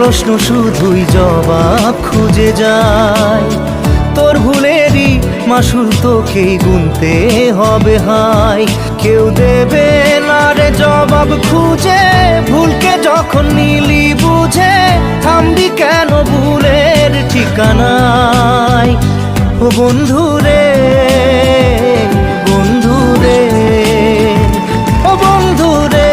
প্রশ্ন শুধুই জবাব খুঁজে যায়। তোর ভুলেরই মাসুল তোকেই গুনতে হবে হাই। কেউ দেবে না রে জবাব খুঁজে, ভুলকে যখন নিলি বুঝে থামবি কেন ভুলের ঠিকানায়। ও বন্ধু রে, বন্ধু রে, ও বন্ধু রে।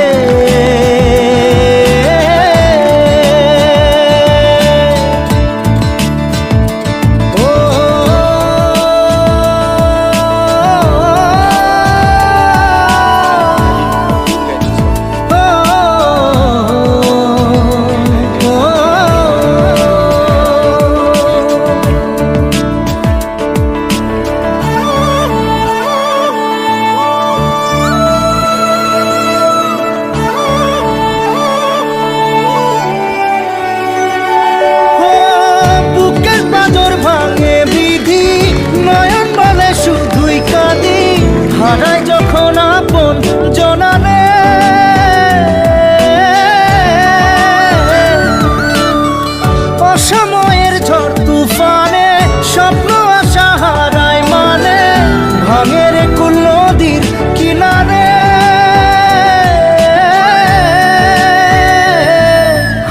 হারাই যখন আপন জনারে, অসময়ের ঝড় তুফানে স্বপ্ন আশা হারায় মানে, ভাঙের কুল নদীর কিনারে।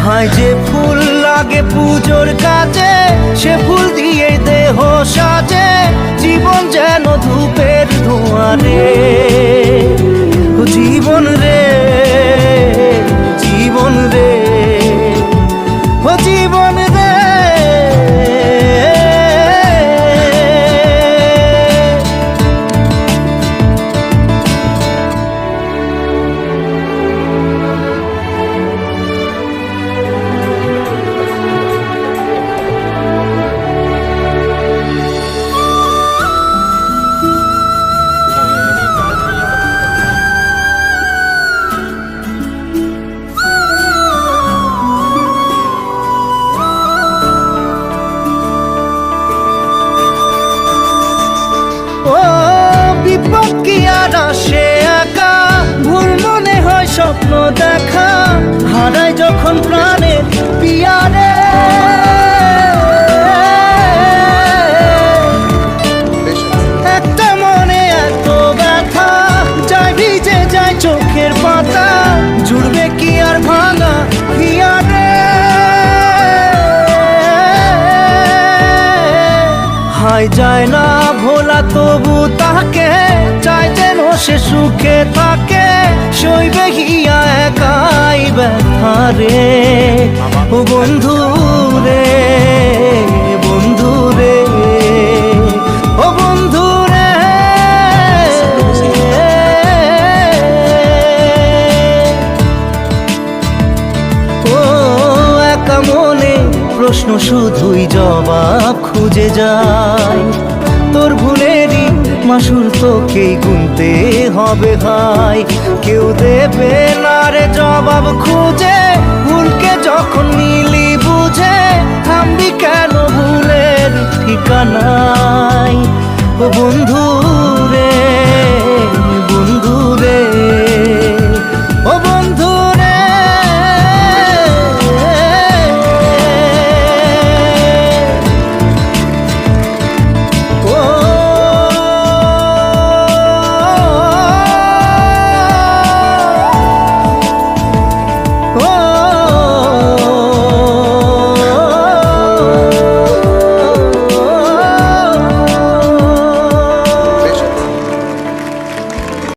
হায় যে ফুল লাগে পুজোর কাজে, সে ফুল দিয়ে দেহ সাজে, জীবন যেন ধূপের ধোঁয়ারে। জীবন রে, জীবন রে, ও জীবন রে। সে একা ভুল মনে হয় স্বপ্ন দেখা, হারায় যখন প্রাণের পিয়ারে। একটা মনে এত ব্যথা যায় ভিজে যায় চোখের পাতা, জুড়বে কি আর ভাঙা হিয়ারে। হায় যায় না ভোলা তবু তাকে চাই যেন সে সুখে থাকে, সইবে হিয়া একাই ব্যথা রে। ও বন্ধু রে, বন্ধু রে, ও বন্ধু রে। ও একা মনে প্রশ্ন শুধুই জবাব খুঁজে যায়। তোর ভুলেরই মাসুল তোকেই গুনতে হবে হাই। কেউ দেবে না রে জবাব খুঁজে, ভুলকে যখন নিলি বুঝে থামবি কেন ভুলের ঠিকানায়। ও বন্ধু